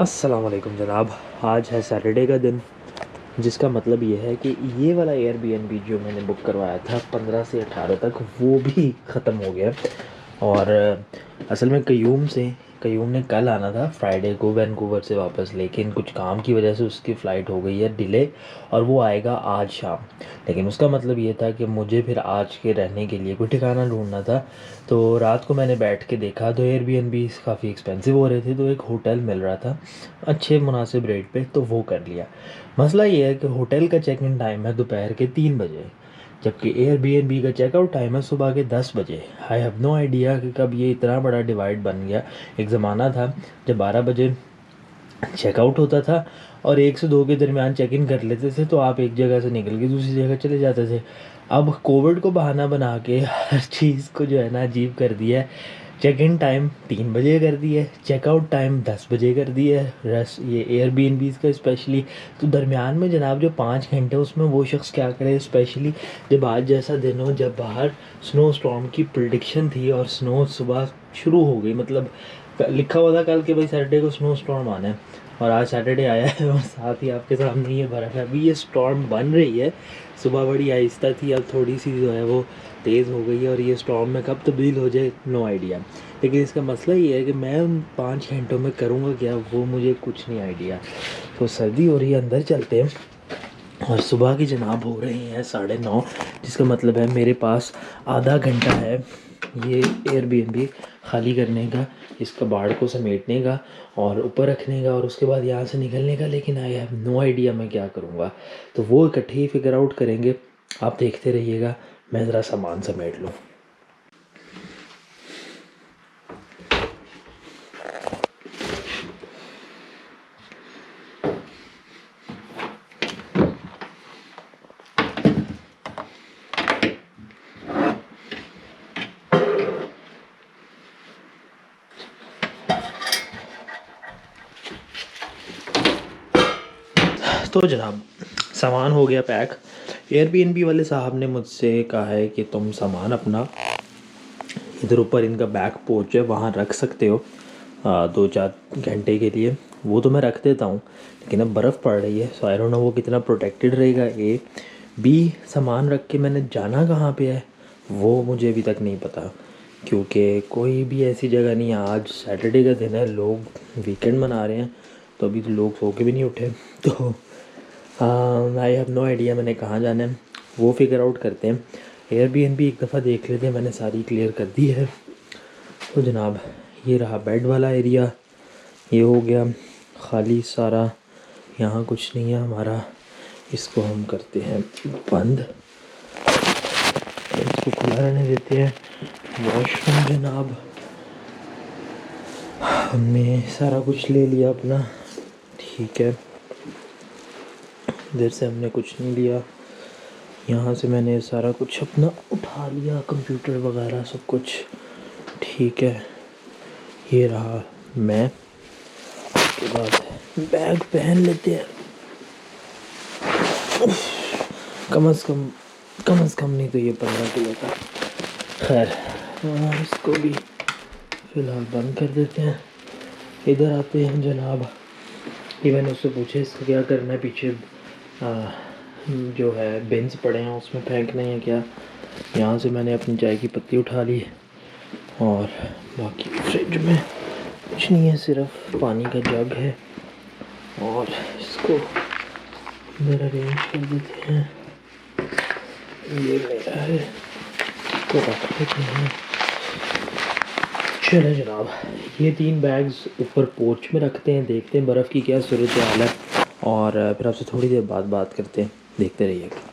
अस्सलाम वालेकुम जनाब। आज है सैटरडे का दिन, जिसका मतलब ये है कि ये वाला एयरबीएनबी जो मैंने बुक करवाया था 15 से 18 तक, वो भी ख़त्म हो गया। और असल में कयूम ने कल आना था फ्राइडे को वैंकूवर से वापस, लेकिन कुछ काम की वजह से उसकी फ़्लाइट हो गई है डिले, और वो आएगा आज शाम। लेकिन उसका मतलब ये था कि मुझे फिर आज के रहने के लिए कोई ठिकाना ढूंढना था। तो रात को मैंने बैठ के देखा तो एयरबीएनबी काफ़ी एक्सपेंसिव हो रहे थे, तो एक होटल मिल रहा था अच्छे मुनासिब रेट पे, तो वो कर लिया। मसला ये है कि होटल का चेक इन टाइम है दोपहर के 3 बजे, जबकि एयरबीएनबी का चेकआउट टाइम है सुबह के 10 बजे। आई हैव नो आइडिया कि कब ये इतना बड़ा डिवाइड बन गया। एक ज़माना था जब 12 बजे चेकआउट होता था और 1 से 2 के दरमियान चेक इन कर लेते थे, तो आप एक जगह से निकल के दूसरी जगह चले जाते थे। अब कोविड को बहाना बना के हर चीज़ को जो है ना अजीब कर दिया है। चेक इन टाइम 3 बजे कर दिया है, चेकआउट टाइम 10 बजे कर दिया है, रस ये एयरबीएनबीज़ का स्पेशली। तो दरमियान में जनाब जो 5 घंटे उसमें वो शख्स क्या करे, स्पेशली जब आज जैसा दिन हो, जब बाहर स्नो स्टॉर्म की प्रिडिक्शन थी और स्नो सुबह शुरू हो गई। मतलब लिखा हुआ था कल के भाई सैटरडे को स्नो स्टॉर्म आना है, और आज सैटरडे आया है और साथ ही आपके सामने ये बर्फ़ है। अभी ये स्टॉर्म बन रही है, सुबह बड़ी आहिस्ता थी, अब थोड़ी सी जो है वो तेज़ हो गई है, और ये स्टॉर्म में कब तब्दील हो जाए नो आइडिया। लेकिन इसका मसला ये है कि मैं उन 5 घंटों में करूँगा क्या, वो मुझे कुछ नहीं आइडिया। तो सर्दी हो रही है, अंदर चलते हैं। और सुबह की जनाब हो रही हैं 9:30, जिसका मतलब है मेरे पास आधा घंटा है ये एयरबीएनबी खाली करने का, इस कबाड़ को समेटने का और ऊपर रखने का, और उसके बाद यहाँ से निकलने का। लेकिन आई हैव नो आइडिया मैं क्या करूँगा, तो वो इकट्ठे ही फिगर आउट करेंगे। आप देखते रहिएगा, मैं ज़रा सामान समेट लूँ। तो जनाब सामान हो गया पैक। एयरबीएनबी वाले साहब ने मुझसे कहा है कि तुम सामान अपना इधर ऊपर इनका बैग पोच है वहाँ रख सकते हो 2-4 घंटे के लिए। वो तो मैं रख देता हूँ, लेकिन अब बर्फ़ पड़ रही है, सो आई डोंट नो वो कितना प्रोटेक्टेड रहेगा। ए बी सामान रख के मैंने जाना कहाँ पे है वो मुझे अभी तक नहीं पता, क्योंकि कोई भी ऐसी जगह नहीं है। आज सैटरडे का दिन है, लोग वीकेंड मना रहे हैं, तो अभी तो लोग सो के भी नहीं उठे। तो आई हैव नो आइडिया मैंने कहाँ जाना है, वो फिगर आउट करते हैं। एयरबीएनबी एक दफ़ा देख लेते हैं, मैंने सारी क्लियर कर दी है। तो जनाब ये रहा बेड वाला एरिया, ये हो गया खाली सारा, यहाँ कुछ नहीं है हमारा। इसको हम करते हैं बंद, इसको खुला रहने देते हैं। वॉशरूम जनाब हमने सारा कुछ ले लिया अपना, ठीक है। इधर से हमने कुछ नहीं लिया, यहाँ से मैंने सारा कुछ अपना उठा लिया, कंप्यूटर वगैरह सब कुछ, ठीक है। ये रहा मैं, उसके बाद बैग पहन लेते हैं। कम से कम नहीं तो ये 15 किलो का। खैर इसको भी फ़िलहाल बंद कर देते हैं। इधर आते हैं जनाब, ये मैंने उससे पूछा इसका क्या करना है, पीछे जो है बिन्स पड़े हैं उसमें फेंकने हैं क्या। यहाँ से मैंने अपनी चाय की पत्ती उठा ली, और बाकी फ्रिज में कुछ नहीं है, सिर्फ पानी का जग है, और इसको इधर अरेंज कर देते हैं। ये मेरा है, इसको रख देते हैं। चलो जनाब ये 3 बैग्स ऊपर पोर्च में रखते हैं, देखते हैं बर्फ़ की क्या सूरत हाल है, और फिर आपसे थोड़ी देर बाद बात करते हैं, देखते रहिएगा।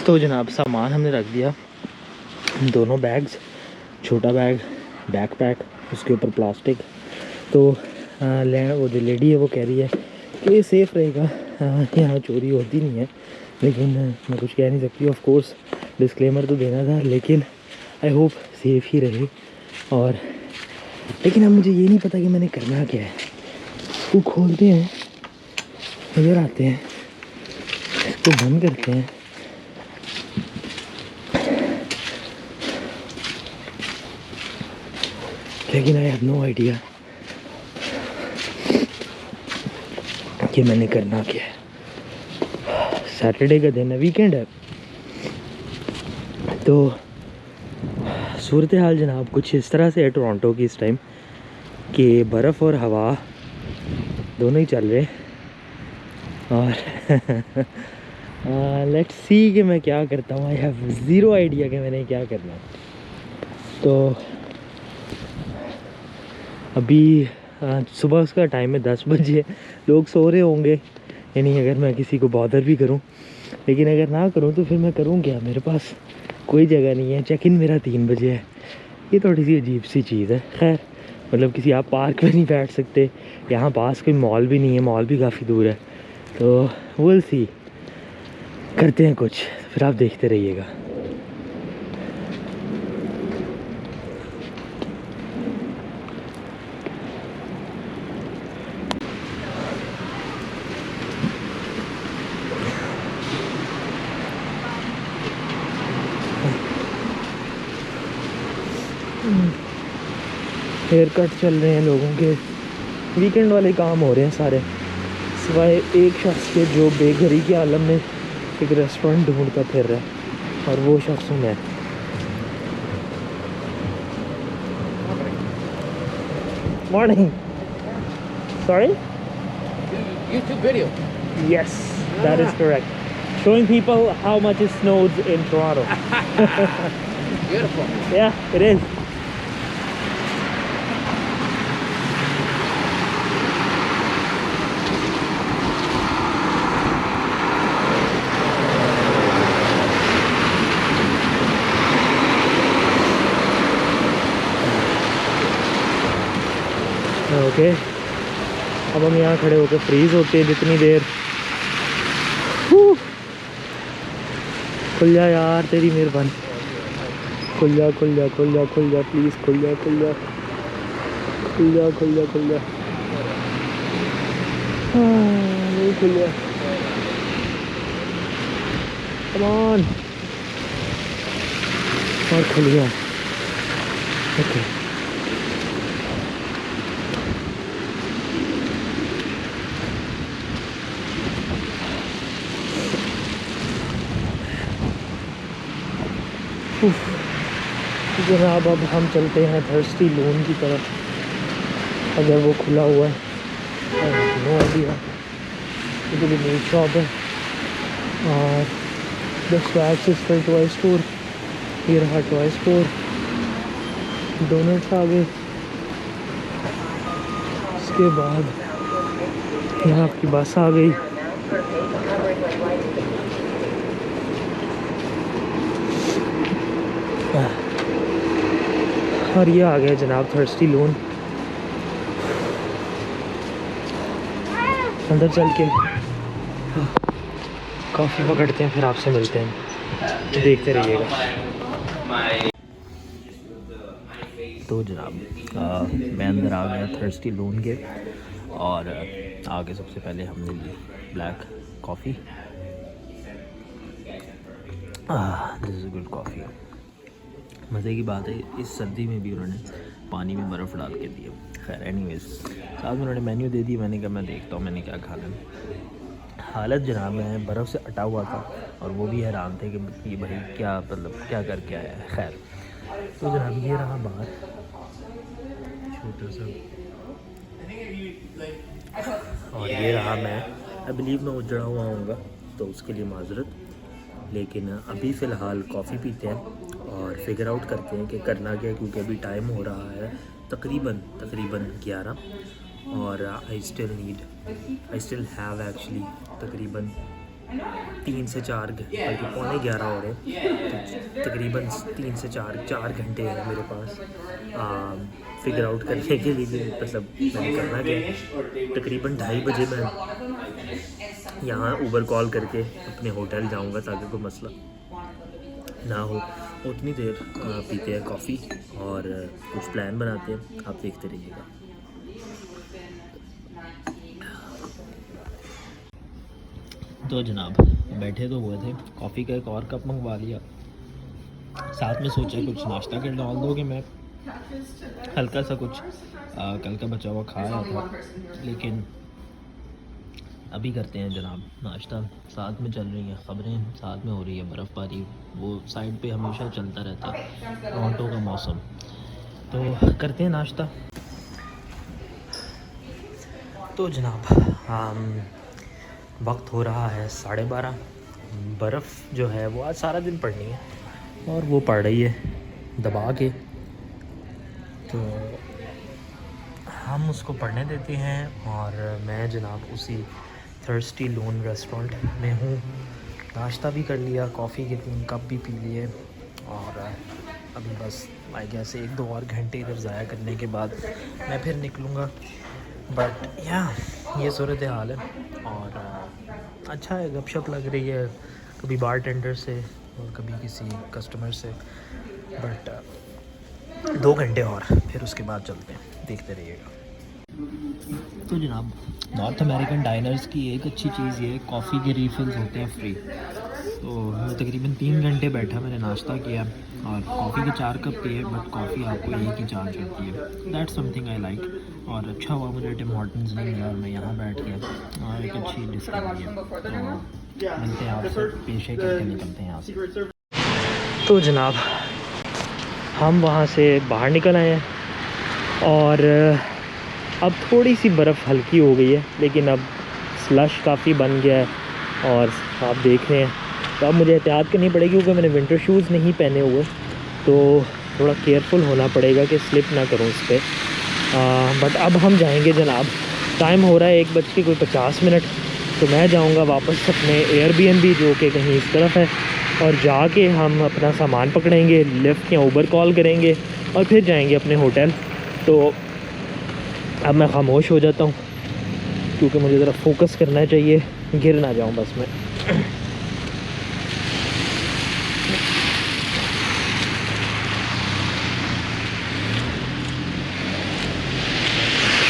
तो जनाब सामान हमने रख दिया, दोनों बैग्स, छोटा बैग बैकपैक, उसके ऊपर प्लास्टिक। तो वो जो लेडी है वो कह रही है कि ये सेफ़ रहेगा, यहाँ चोरी होती नहीं है, लेकिन मैं कुछ कह नहीं सकती। ऑफ कोर्स डिस्क्लेमर तो देना था, लेकिन आई होप सेफ़ ही रहे। और लेकिन अब मुझे ये नहीं पता कि मैंने करना क्या है। इसको खोलते हैं, इधर आते हैं, इसको बंद करते हैं, लेकिन आई हैव नो आइडिया कि मैंने करना क्या है। सैटरडे का दिन है, वीकेंड है। तो सूरत हाल जनाब कुछ इस तरह से है टोरंटो की इस टाइम कि बर्फ़ और हवा दोनों ही चल रहे। और लेट्स सी कि मैं क्या करता हूँ। आई हैव ज़ीरो आइडिया कि मैंने क्या करना है। तो अभी सुबह उसका टाइम है 10 बजे, लोग सो रहे होंगे, यानी अगर मैं किसी को बॉदर भी करूं, लेकिन अगर ना करूं तो फिर मैं करूं क्या, मेरे पास कोई जगह नहीं है। चेक इन मेरा 3 बजे है, ये थोड़ी सी अजीब सी चीज़ है। खैर मतलब किसी आप पार्क में नहीं बैठ सकते, यहाँ पास कोई मॉल भी नहीं है, मॉल भी काफ़ी दूर है। तो विल सी, करते हैं कुछ, फिर आप देखते रहिएगा। हेयर कट चल रहे हैं लोगों के, वीकेंड वाले काम हो रहे हैं सारे, सिवाय एक शख्स के जो बेघरी के आलम में एक रेस्टोरेंट ढूंढता फिर रहा है, और वो शख्स हूँ मैं। Morning, sorry, YouTube video. yes, that is correct, showing people how much it snows in Toronto. Beautiful. Yeah, it is. Okay अब हम यहाँ खड़े होकर फ्रीज़ होते हैं जितनी देर। खुल जा यार, तेरी मेहरबानी, खुल जा खुल जा खुल जा खुल जा, प्लीज़ खुल जा खुल जा खुल जा खुल जा खुल जा, नहीं खुल जा, कम ऑन, और खुल गया। ओके जनाब अब हम चलते हैं थर्स्टी लून की तरफ, अगर वो खुला हुआ है। नो आइडिया, मुझे भी नई शॉप है। और the swags is for toy store, ये रहा टॉय स्टोर, डोनट्स आ गए। उसके बाद यहाँ आपकी बस आ गई। और ये आ गया जनाब थर्स्टी लून। अंदर चल के कॉफ़ी पकड़ते हैं, फिर आपसे मिलते हैं, देखते रहिएगा। तो जनाब मैं अंदर आ गया थर्स्टी लून के, और आगे सबसे पहले हमने ली black coffee. This is good coffee. मज़े की बात है, इस सर्दी में भी उन्होंने पानी में बर्फ़ डाल के दिया। खैर एनीवेज, साथ में उन्होंने मेन्यू दे दी। मैंने कहा मैं देखता हूँ मैंने क्या खाना है। हालत जनाब में बर्फ़ से अटा हुआ था, और वो भी हैरान थे कि ये भाई क्या मतलब क्या करके आया है। खैर तो जनाब ये रहा बाहर छोटा सा, और ये रहा मैं। आई बिलीव मैं उजड़ा हुआ आऊँगा तो उसके लिए माजरत, लेकिन अभी फ़िलहाल कॉफ़ी पीते हैं और फिगर आउट करते हैं कि करना क्या है, क्योंकि अभी टाइम हो रहा है तकरीबन 11, और आई स्टिल हैव एक्चुअली तकरीबन 3 से 4 बल्कि पौने 11 हो रहे हैं, तो तकरीबन 3 से 4 घंटे हैं मेरे पास फिगर आउट करने के लिए, मतलब मैंने करना क्या है। तकरीबन 2:30 बजे मैं यहाँ ऊबर कॉल करके अपने होटल जाऊँगा ताकि कोई मसला ना हो। उतनी देर पीते हैं कॉफ़ी और कुछ प्लान बनाते हैं, आप देखते रहिएगा। तो जनाब बैठे तो हुए थे, कॉफ़ी का एक और कप मंगवा लिया, साथ में सोचा कुछ नाश्ता कर डाल दो कि मैं हल्का सा कुछ कल का बचा हुआ खाया था, लेकिन अभी करते हैं जनाब नाश्ता। साथ में चल रही हैं ख़बरें, साथ में हो रही है बर्फ़बारी, वो साइड पे हमेशा चलता रहता है, टोरंटो का मौसम। तो करते हैं नाश्ता। तो जनाब वक्त हो रहा है 12:30। बर्फ़ जो है वो आज सारा दिन पड़नी है और वो पड़ रही है दबा के, तो हम उसको पढ़ने देते हैं। और मैं जनाब उसी थर्स्टी लोन रेस्टोरेंट में हूँ। नाश्ता भी कर लिया, कॉफ़ी के 3 कप भी पी लिए, और अभी बस आई गेस 1-2 और घंटे इधर ज़ाया करने के बाद मैं फिर निकलूँगा। बट ये सूरत हाल है, और अच्छा है, गपशप लग रही है कभी बार टेंडर से और कभी किसी कस्टमर से। बट 2 घंटे और फिर उसके बाद चलते हैं, देखते रहिएगा। तो जनाब नॉर्थ अमेरिकन डाइनर्स की एक अच्छी चीज़ ये, कॉफ़ी के रीफिल्स होते हैं फ्री। तो मैं तकरीबन 3 घंटे बैठा, मैंने नाश्ता किया और कॉफ़ी के 4 कप पिए, बट कॉफ़ी आपको एक ही चार्ज होती है। That's something I like. और अच्छा हुआ मुझे टिम हॉर्टन्स नहीं मिला और मैं यहाँ बैठ गया और एक अच्छी डिस्काउंट है। तो मिलते हैं आपसे, पेशे करके निकलते हैं यहाँ से। तो जनाब हम वहाँ से बाहर निकल आए हैं और अब थोड़ी सी बर्फ़ हल्की हो गई है, लेकिन अब स्लश काफ़ी बन गया है और आप देख रहे हैं। तो अब मुझे एहतियात करनी पड़ेगी क्योंकि मैंने विंटर शूज़ नहीं पहने हुए, तो थोड़ा केयरफुल होना पड़ेगा कि स्लिप ना करूँ इस पर। बट अब हम जाएंगे जनाब, टाइम हो रहा है 1:50। तो मैं जाऊंगा वापस अपने एयरबीएनबी जो कि कहीं इस तरफ है, और जाके हम अपना सामान पकड़ेंगे, लिफ्ट या ऊबर कॉल करेंगे और फिर जाएंगे अपने होटल। तो अब मैं खामोश हो जाता हूँ क्योंकि मुझे ज़रा फोकस करना चाहिए, गिर ना जाऊँ बस मैं।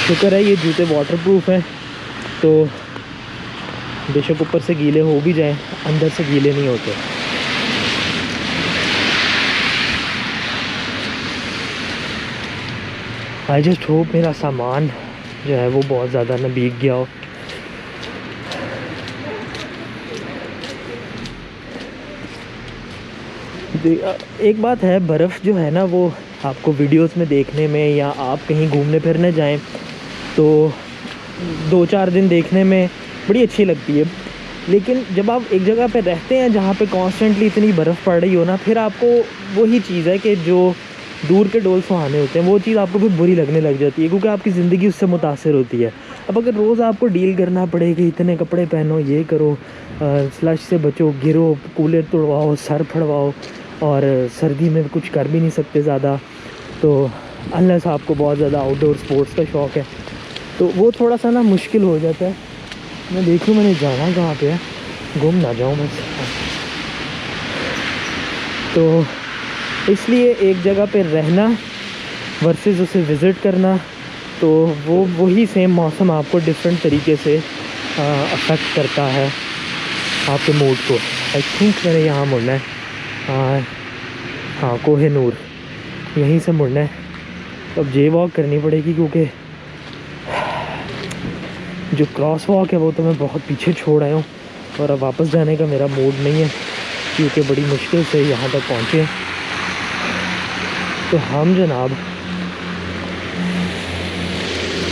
शुक्र है ये जूते वाटरप्रूफ हैं, तो बेशक ऊपर से गीले हो भी जाएं, अंदर से गीले नहीं होते। आई जस्ट होप मेरा सामान जो है वो बहुत ज़्यादा ना भीग गया हो। एक बात है, बर्फ़ जो है ना वो आपको वीडियोस में देखने में, या आप कहीं घूमने फिरने जाएं तो 2-4 दिन देखने में बड़ी अच्छी लगती है, लेकिन जब आप एक जगह पे रहते हैं जहाँ पे कॉन्स्टेंटली इतनी बर्फ़ पड़ रही हो ना, फिर आपको वही चीज़ है कि जो दूर के डोल सुहाने होते हैं वो चीज़ आपको फिर बुरी लगने लग जाती है, क्योंकि आपकी ज़िंदगी उससे मुतासर होती है। अब अगर रोज़ आपको डील करना पड़े कि इतने कपड़े पहनो, ये करो, स्लश से बचो, गिरो, कूलर तोड़वाओ, सर फड़वाओ, और सर्दी में कुछ कर भी नहीं सकते ज़्यादा, तो अनलेस आपको बहुत ज़्यादा आउटडोर स्पोर्ट्स का शौक़ है, तो वो थोड़ा सा ना मुश्किल हो जाता है। मैं देखूँ मैंने जाना कहाँ पे है, गुम ना जाऊँ बस। तो इसलिए एक जगह पे रहना वर्सेस उसे विज़िट करना, तो वो वही सेम मौसम आपको डिफरेंट तरीके से अफेक्ट करता है आपके मूड को। आई थिंक मैंने यहाँ मुड़ना है, हाँ कोहिनूर, यहीं से मुड़ना है। तो अब जे वॉक करनी पड़ेगी क्योंकि जो क्रॉस वॉक है वो तो मैं बहुत पीछे छोड़ आया हूँ, और अब वापस जाने का मेरा मूड नहीं है क्योंकि बड़ी मुश्किल से यहाँ तक पहुँचे हैं। तो हम जनाब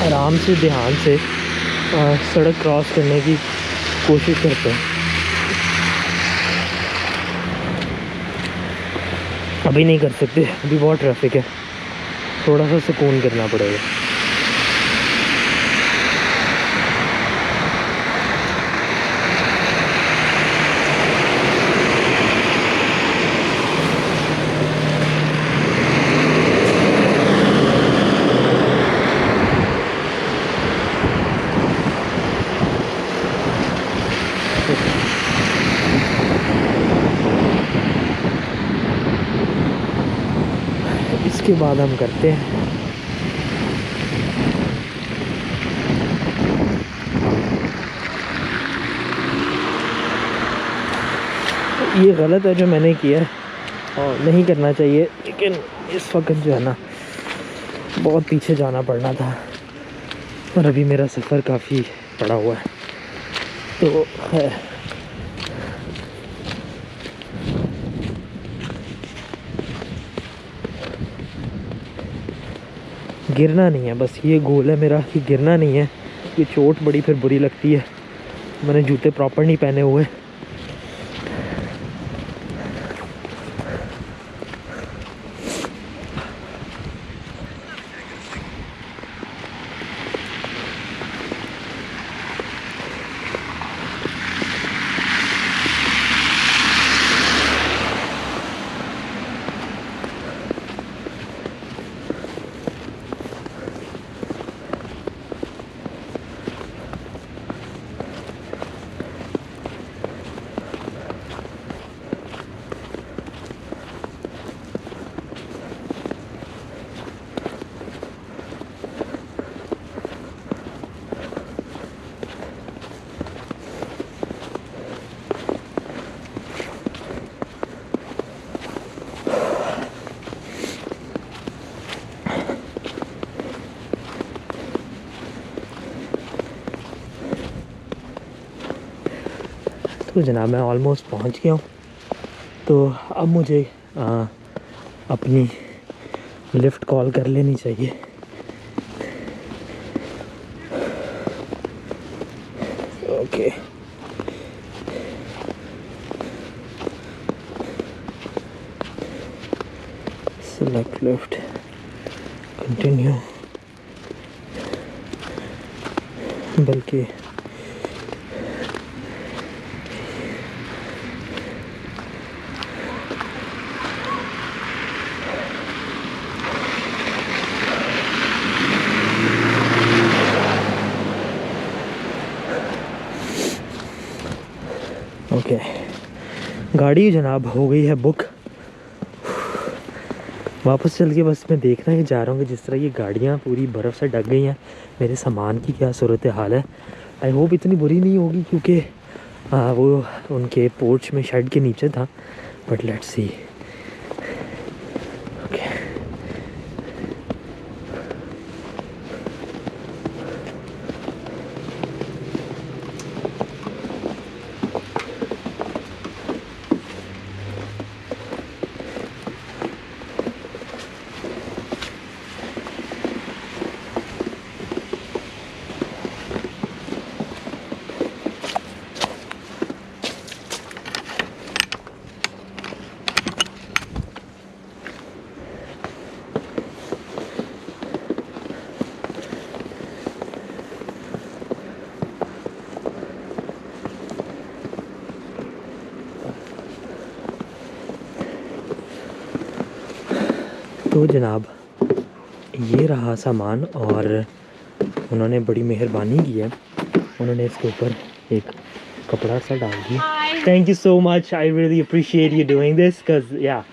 आराम से ध्यान से सड़क क्रॉस करने की कोशिश करते हैं। अभी नहीं कर सकते, अभी बहुत ट्रैफिक है, थोड़ा सा सुकून करना पड़ेगा। उसके बाद हम करते हैं। ये गलत है जो मैंने किया है और नहीं करना चाहिए, लेकिन इस वक्त जो है ना बहुत पीछे जाना पड़ना था और अभी मेरा सफ़र काफ़ी पड़ा हुआ है, तो है। गिरना नहीं है, बस ये गोल है मेरा कि गिरना नहीं है। ये चोट बड़ी फिर बुरी लगती है। मैंने जूते प्रॉपर नहीं पहने हुए। तो जनाब मैं ऑलमोस्ट पहुंच गया हूँ। तो अब मुझे अपनी लिफ्ट कॉल कर लेनी चाहिए। Okay, select lift, continue. बल्कि ओके, गाड़ी जनाब हो गई है बुक। वापस चल के बस मैं देखना ही जा रहा हूँ कि जिस तरह ये गाड़ियाँ पूरी बर्फ़ से ढक गई हैं, मेरे सामान की क्या सूरत हाल है। आई होप इतनी बुरी नहीं होगी क्योंकि वो उनके पोर्च में शेड के नीचे था, बट लेट्स सी। तो जनाब ये रहा सामान और उन्होंने बड़ी मेहरबानी की है। उन्होंने इसके ऊपर एक कपड़ा सा डाल दिया। Thank you so much, I really appreciate you doing this because या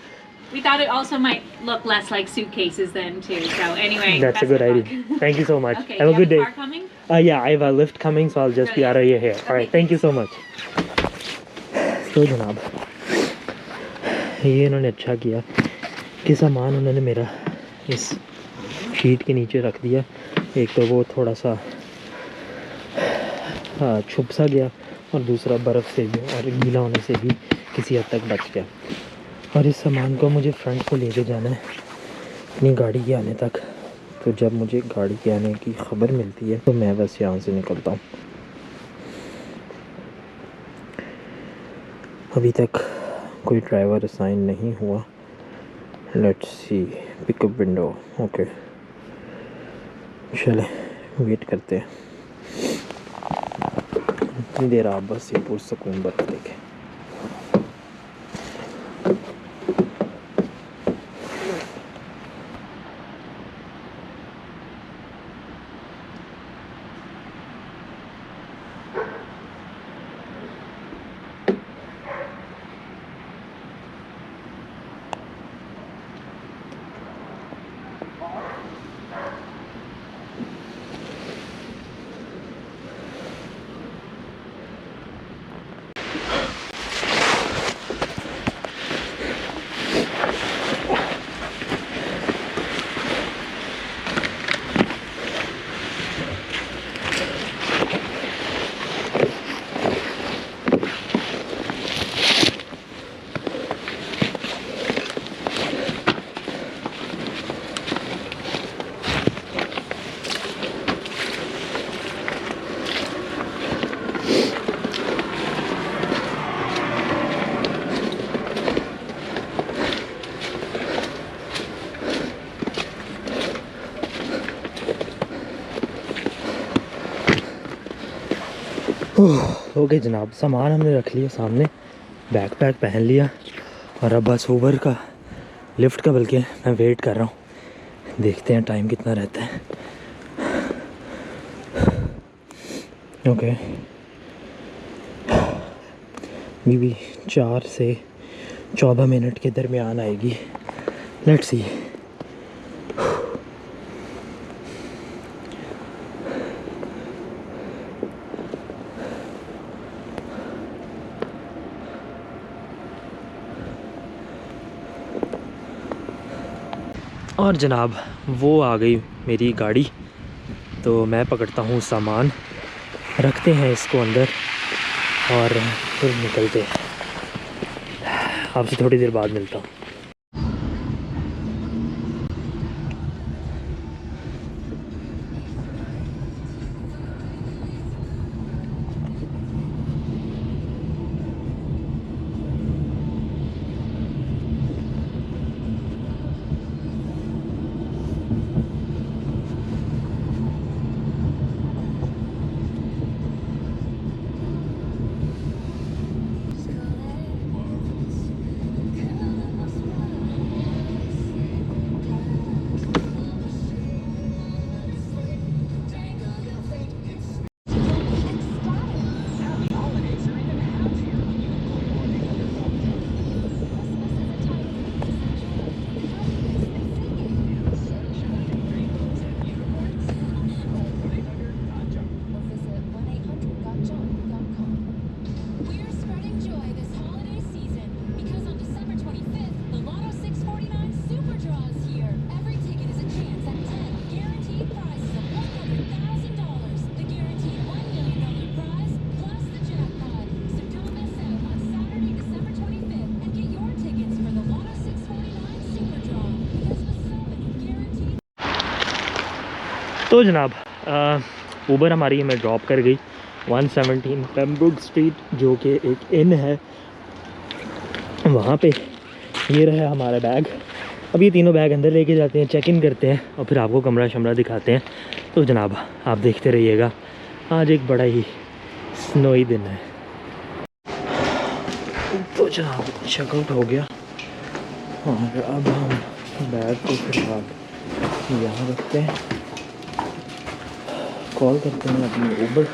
We thought it also might look less like suitcases then too. So anyway, that's a good idea. Thank you so much. Okay, Have a good day. car coming? Yeah, I have a lift coming, so I'll just be out of your hair. All right, thank you so much. तो जनाब ये इन्होंने अच्छा किया कि सामान उन्होंने मेरा इस शीट के नीचे रख दिया। एक तो वो थोड़ा सा छुप सा गया और दूसरा बर्फ़ से भी और गीला होने से भी किसी हद तक बच गया। और इस सामान को मुझे फ्रंट को लेके जाना है अपनी गाड़ी के आने तक। तो जब मुझे गाड़ी के आने की ख़बर मिलती है तो मैं बस यहाँ से निकलता हूँ। अभी तक कोई ड्राइवर असाइन नहीं हुआ। Let's see, pickup window, okay, चले वेट करते हैं। इतनी देर आप बस ये पुरसकून बर्फ देखें। ओके जनाब, सामान हमने रख लिया सामने, बैग पैक पहन लिया और अब बस ऊबर का, लिफ्ट का बल्कि मैं वेट कर रहा हूँ। देखते हैं टाइम कितना रहता है। ओके बीबी 4 से 14 मिनट के दरमियान आएगी। Let's see. और जनाब वो आ गई मेरी गाड़ी, तो मैं पकड़ता हूँ सामान, रखते हैं इसको अंदर और फिर निकलते हैं। आपसे थोड़ी देर बाद मिलता हूँ। तो जनाब ऊबर हमारी हमें ड्रॉप कर गई 117 पेम्ब्रोक स्ट्रीट, जो कि एक इन है वहाँ पे। ये रहा हमारा बैग। अब ये तीनों बैग अंदर लेके जाते हैं, चेक इन करते हैं और फिर आपको कमरा शमरा दिखाते हैं। तो जनाब आप देखते रहिएगा, आज एक बड़ा ही स्नोई दिन है। तो जनाब चेकआउट हो गया और अब हम बैग को फिर यहाँ रखते हैं, कॉल करते हैं अपनी ऊबर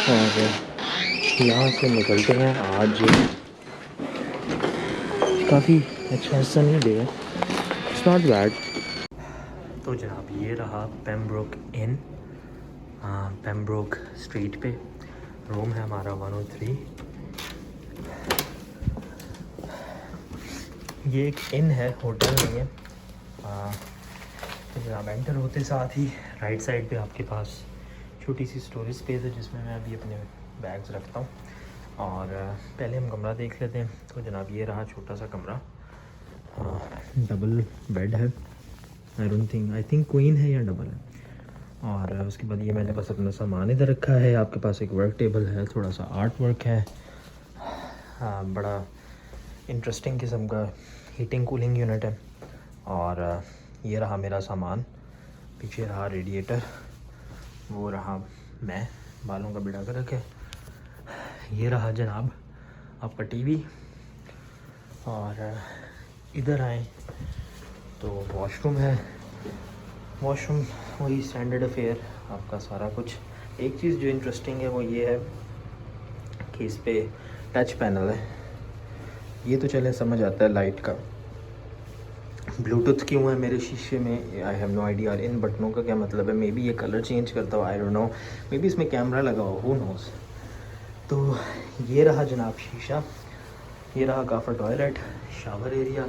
और यहाँ से निकलते हैं। आज काफ़ी अच्छा सनी डे है, इट्स नॉट बैड। तो जनाब ये रहा पेम्ब्रोक इन, पेम्ब्रोक स्ट्रीट पे रूम है हमारा 103। ये एक इन है, होटल नहीं है। तो जनाब एंटर होते साथ ही राइट साइड पे आपके पास छोटी सी स्टोरेज स्पेस है जिसमें मैं अभी अपने बैग्स रखता हूँ। और पहले हम कमरा देख लेते हैं। तो जनाब ये रहा छोटा सा कमरा, डबल बेड है, आई थिंक क्वीन है या डबल है। और उसके बाद ये मैंने बस अपना सामान इधर रखा है। आपके पास एक वर्क टेबल है, थोड़ा सा आर्ट वर्क है, बड़ा इंटरेस्टिंग किस्म का हीटिंग कूलिंग यूनिट है। और ये रहा मेरा सामान, पीछे रहा रेडिएटर, वो रहा मैं बालों का बिड़ा कर रखे, ये रहा जनाब आपका टीवी। और इधर आए तो वॉशरूम है, वॉशरूम वही स्टैंडर्ड अफेयर आपका सारा कुछ। एक चीज़ जो इंटरेस्टिंग है वो ये है कि इस पे टच पैनल है। ये तो चले समझ आता है लाइट का, ब्लूटूथ क्यों है मेरे शीशे में आई हैव नो आइडिया। और इन बटनों का क्या मतलब है, मे बी ये कलर चेंज करता हो, I don't know, may be इसमें कैमरा लगा हो, हू नोस। तो ये रहा जनाब शीशा, ये रहा काफ़ा टॉयलेट, शावर एरिया।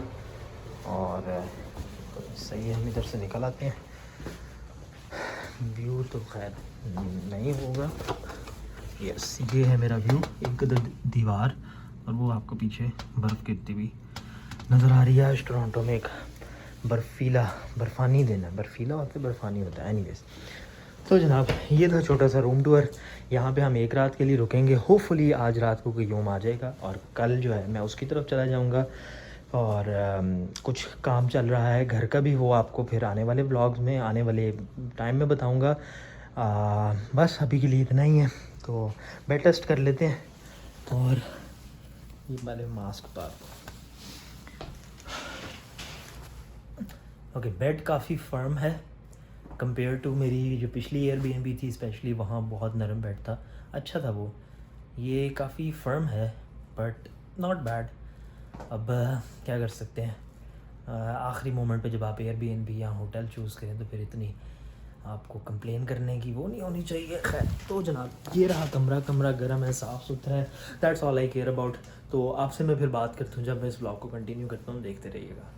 और सही है, हम इधर से निकल आते हैं। व्यू तो खैर नहीं होगा, यस ये है मेरा व्यू, एक दीवार और वो आपको पीछे बर्फ़ गिरती हुई नज़र आ रही है। आज टोरंटो में एक बर्फ़ानी दिन है, बर्फीला होता है बर्फ़ानी होता है, एनीवेज। तो जनाब ये था छोटा सा रूम टूर। यहाँ पे हम एक रात के लिए रुकेंगे, होपफुली आज रात को कोई रूम आ जाएगा और कल जो है मैं उसकी तरफ चला जाऊँगा। और कुछ काम चल रहा है घर का भी, वो आपको फिर आने वाले व्लॉग्स में, आने वाले टाइम में बताऊँगा। बस अभी के लिए इतना ही है। तो बेड टेस्ट कर लेते हैं। और ये मैंने मास्क पार। ओके, बेड काफ़ी फर्म है कंपेयर टू मेरी जो पिछली एयरबीएनबी थी, स्पेशली वहाँ बहुत नरम बेड था, अच्छा था वो। ये काफ़ी फर्म है बट नॉट बैड। अब क्या कर सकते हैं, आखिरी मोमेंट पे जब आप एयरबीएनबी या होटल चूज़ करें तो फिर इतनी आपको कंप्लेन करने की वो नहीं होनी चाहिए। खैर, तो जनाब ये रहा कमरा। कमरा गर्म है, साफ़ सुथरा है, that's all I care about. तो आपसे मैं फिर बात करता हूँ जब मैं इस ब्लॉग को कंटिन्यू करता हूँ, देखते रहिएगा।